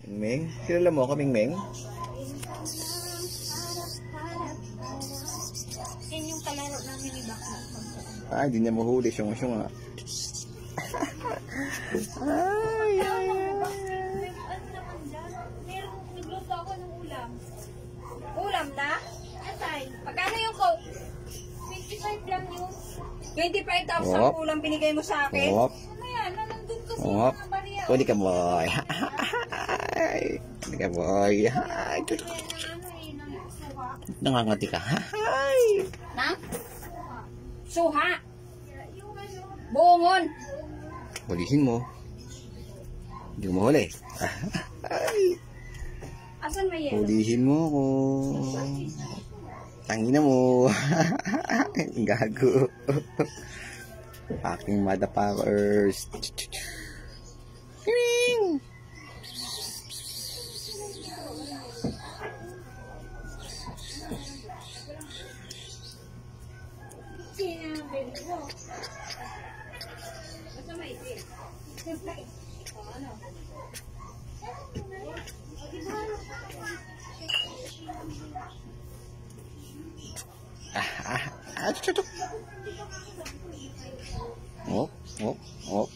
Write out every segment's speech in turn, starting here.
Ming, kilala mo ako, Ming? Yan yung kalaro namin ni Bakla. Ay, di niya mahuli. Syong-syong nga. Ay, ay, ay. Ano naman dyan? Meron, nagluto ako ng ulam. Ulam na? Asay. Pagkano yung coke? 25 lang yun. 25,000 ulam binigay mo sa akin? Op. Ano yan? Nandun kasi Op. mga bariya. Pwede ka, boy. Pwede ka, boy. Nangangati ka. Ay. Na? Suha. Bungon. Hulihin mo. Hindi mo mahuli. Ay. Asan may yelo? Hulihin mo ako. Tangina mo. Gago. Aking motherfuckers. Kiring! Tutuk. Oh, oh, oh,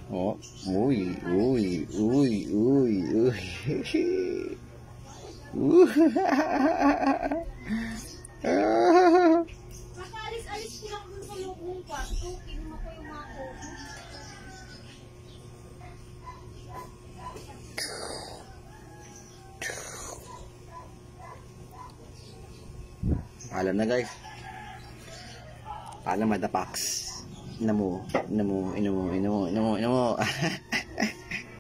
oh, uy, uy, uy, uy, uy. Nakaalis-alis ko lang dun sa loob ng kwarto. Kinuha ko yung mga coke. Paalam na guys. Paalam, madapax. Ina mo.